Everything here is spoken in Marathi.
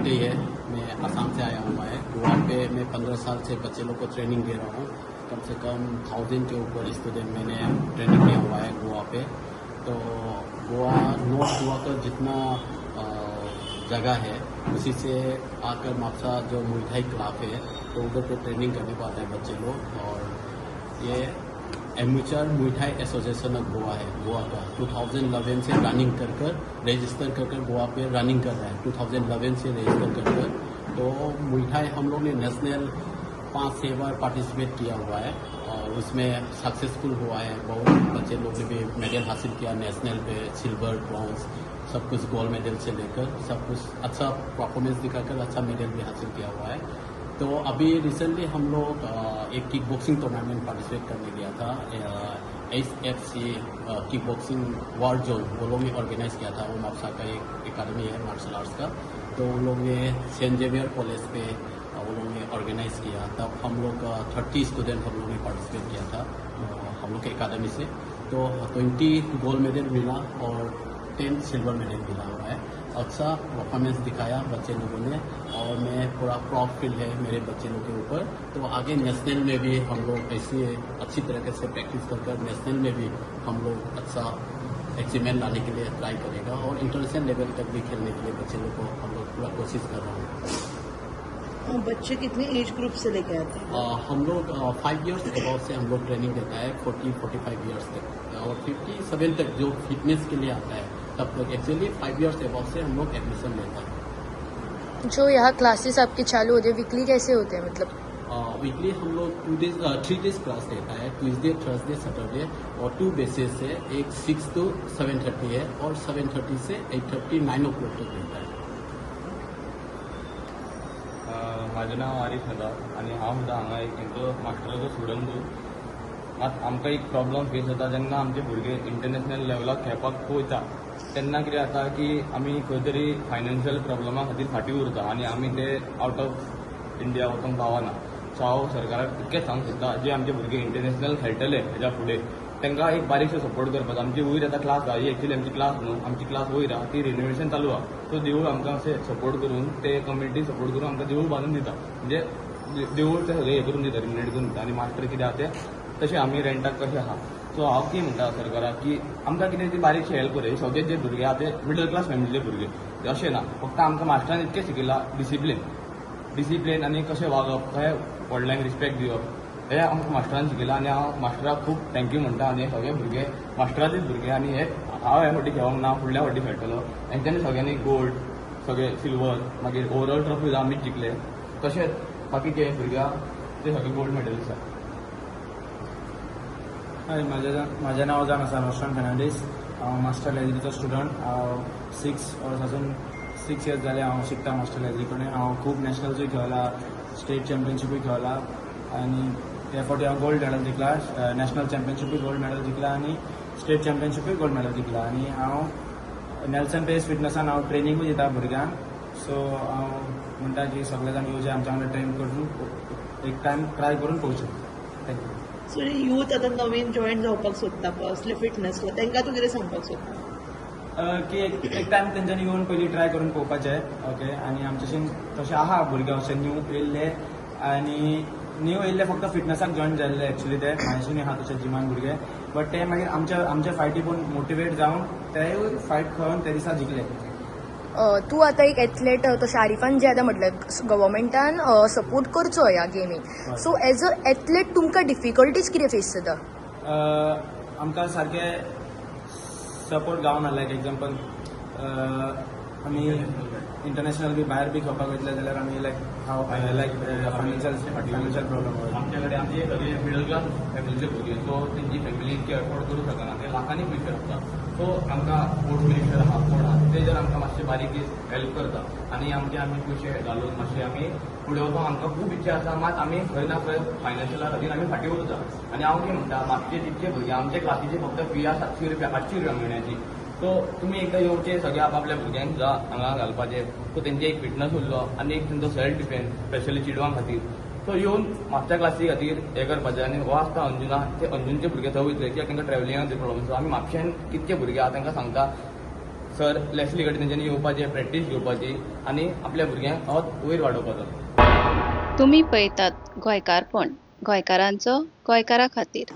ही है, मैं आसाम से आया हूँ। मैं गोवा पे मैं 15 साल से बच्चे लोग को ट्रेनिंग दे रहा हूँ। कम से कम 1000 के ऊपर स्टूडेंट मैंने ट्रेनिंग दिया हुआ है गोवा पे। तो गोवा नॉर्थ गोवा का जितना जगह है उसी से आकर मापसा जो मुई क्लब है तो उधर पे ट्रेनिंग करने को आते हैं बच्चे लोग। और ये एमेचर मुई एसोसिएशन ऑफ गोवा है, गोवा का 2011 से रनिंग कर रजिस्टर कर गोवा पे रनिंग कर रहा है। 2011 से रजिस्टर कर तो मुई हम लोग ने नेशनल 5-6 बार पार्टिसिपेट किया हुआ है और उसमें सक्सेसफुल हुआ है। बहुत बच्चे लोग ने भी मेडल हासिल किया नेशनल पे, सिल्वर, ब्रॉन्ज, सब कुछ गोल्ड मेडल से लेकर सब कुछ अच्छा परफॉर्मेंस दिखाकर अच्छा मेडल भी हासिल किया हुआ है। तो अभी रिसेंटली हम लोग एक किक बॉक्सिंग टूर्नामेंट पार्टिसिपेट करने गया था। HFC kick boxing world Joan वो लोग ने ऑर्गेनाइज किया था। वो मापसा का एक एकेडमी है मार्शल आर्ट्स का, तो उन लोग ने सेंट जेवियर कॉलेज पे वो लोग ने ऑर्गेनाइज किया। तब हम लोग 30 स्टूडेंट हम लोग ने पार्टिसिपेट किया था हम लोग के एकेडमी से। तो 20 गोल्ड मेडल मिला और 10 सिल्वर मेडल मिला हुआ है। अच्छा परफॉर्मेंस दिखाया बच्चे लोगों ने और मैं पूरा प्राउड फील है मेरे बच्चे लोग के ऊपर। तो आगे नेशनल में भी हम लोग ऐसे अच्छी तरीके से प्रैक्टिस कर नेशनल में भी हम लोग अच्छा अचीवमेंट लाने के लिए ट्राई करेगा और इंटरनेशनल लेवल तक भी खेलने के लिए बच्चे लोग को हम लोग पूरा कोशिश कर रहे हैं। बच्चे कितने एज ग्रुप से लेके आते हैं? हम लोग 5 इयर्स अबाउट से हम लोग ट्रेनिंग देता है, 40-45 इयर्स तक और 57 तक जो फिटनेस के लिए आता है तब तक। एक्चुअली 5 इयर्स अबाउट से हम लोग एडमिशन लेता है। जो यहाँ क्लासेस आपके चालू होते हैं वीकली कैसे होते हैं? मतलब वीकली हम लोग 3 डेज क्लास देता है, ट्यूसडे, थर्सडे, सैटरडे और 2 बेसिस से। एक 6 to 7:30 है और 7:30 से 8:30, 9 o'clock तक देता है। माझें नाव आरिफ नदार आणि हांव सुद्दां हांगा एक तेंचो मास्टराचो स्टुडंटूच। मात आमकां एक प्रॉब्लम फेस जाता जेन्ना आमचे भुरगे इंटरनॅशनल लेवलाक खेळपाक वयता तेन्ना कितें जाता की आमी खंय तरी फायनान्शियल प्रॉब्लमा खातीर फाटीं उरता आनी आमी ते आउट ऑफ इंडिया वचोंक पावना। सो हांव सरकाराक इतकेंच सांगूंक सोदतां जे आमचे भुरगे इंटरनॅशनल खेळटले हेच्या फुडें तांकां एक बारीकसो सपोर्ट करपाचो। आमची वयर आतां क्लास आहा, ही एक्चुअली आमची क्लास न्हू, आमची क्लास वयर आहा, ती रिनोवेशन चालू आहा। सो देवूळ आमकां अशें सपोर्ट करून ते कम्युनिटी सपोर्ट करून आमकां देवूळ बांदून दिता, म्हणजे देवूळ ते सगळें हें करून दिता, रिनोवेट करून दिता आनी मास्टर कितें आहा ते तशें आमी रेंटाक कशें आहा। सो हांव कितें म्हणटा सरकाराक की आमकां कितें ती बारीकशी हेल्प कर। सगळे जे भुरगे आहा ते मिडल क्लास फॅमिलीचे भुरगे अशें ना, फक्त आमकां मास्टरान इतकें शिकयलां डिसिप्लीन आनी कशें वागप, खंय व्हडल्यांक रिस्पेक्ट दिवप हें आमकां मास्टरान शिकयलां आनी हांव मास्टराक खूब थँक्यू म्हणटा। आनी हे सगळे भुरगे मास्टराचेच भुरगे आनी हे हांव ह्या फावटी खेळोंक ना, फुडल्या फावटी खेळटलो। हेंच्यांनी सगळ्यांनी गोल्ड, सगळे सिल्वर, मागीर ओवरऑल ट्रॉफीज आमीच जिखले, तशेंच बाकीचे भुरग्यां ते सगळे गोल्ड मेडलिस्ट आसा। हाय, माझें नाव जावन आसा रोशन फेर्नांडीस। हांव मास्टर लॅजरीचो स्टुडंट। हांव 6 इयर्स जाले हांव शिकता मास्टर लॅजरी कडेन। हांव खूब नॅशनल्सूय खेळला, स्टेट चॅम्पियनशिपूय खेळला आनी ह्या फावटी हांव गोल्ड मेडल जिखला। नॅशनल चॅम्पियनशिपूय गोल्ड मेडल जिखला आनी स्टेट चॅम्पियनशिपूय गोल्ड मेडल जिखला। आनी हांव नेल्सन पेस फिटनसान हांव ट्रेनिंगूय दिता भुरग्यांक। सो हांव म्हणटा की सगळे जाण येवचे आमच्या वांगडा ट्रेन करून एक टायम ट्राय करून पळोवचें। थँक्यू। सो यूथ आतां नवीन जॉईन जावपाक सोदता पळय असले फिटनेसला तांकां तूं कितें सांगपाक सोदता? की एक टायम तेंच्यांनी येवन पयलीं ट्राय करून पळोवपाचें, ओके। आनी आमचेशें तशें आहा भुरगे अशे न्यू येयल्ले आनी न्यू येयल्ले फक्त फिटनेसाक जॉईन जाल्ले एक्चुली ते म्हाजेशें आहा तशे जिमान भुरगे, बट ते मागीर आमच्या फायटी पळोवन मोटिवेट जावन तेवूय फायट खेळून ते दिसा जिखले। तूं आतां एक एथलेट तशें आरिफान जें आतां म्हटलें गव्हर्मेंटान सपोर्ट करचो ह्या गेमीक, सो एज अ एथलेट तुमकां डिफिकल्टीज कितें फेस जाता? आमकां सारकें सपोर्ट गावना। लायक एग्जाम्पल आमी इंटरनॅशनल बी भायर बी खेळपाक वयतले जाल्यार आमी लायक फायनान्शियल प्रॉब्लम आमचे कडेन आमचे सगळे मिडल क्लास फॅमिलीचे भुरगे, सो तेंची फॅमिली इतके अफोर्ड करूंक शकना, ते लाखांनी पयशे लागता। सो आमकां स्पोर्ट्स मिनिस्टर आहा कोण आहा ते जर आमकां मातशें बारीक हेल्प करता आनी आमी पयशे घालून मातशें आमी फुडें वचपाक आमकां खूब इच्छा आसा, मात आमी खंय ना खंय फायनान्शियला खातीर आमी फाटीं उरता। आनी हांव कितें म्हणटा, मातशे तितके भुरगे आमचे क्लासीची फक्त फी आहा 700 रुपया 800 रुपया म्हयन्याची। सो तुमी एकदां येवचे सगळे आपल्या भुरग्यांक सुद्दां हांगा घालपाचे, सो तेंचे एक फिटनस उरलो आनी एक तेंचो सेल्फ डिफेन्स स्पेशली चेडवां खातीर। सो येवन मागच्या क्लासी खातीर हें करपाचें। आनी हो आसता अंजुना, ते अंजुनचे भुरगे थंय वयतले कित्याक तांकां ट्रॅव्हलिंगाक प्रॉब्लम। सो आमी म्हापशेन कितके भुरगे आहा तांकां सांगता सर लॅसली कडेन तेंच्यांनी येवपाचें प्रॅक्टीस घेवपाची आनी आपल्या भुरग्यांक वयर वाडोवपाचो. तुम्ही पळयतात गोंयकारपण, गोंयकारांचो गोंयकारा खातीर.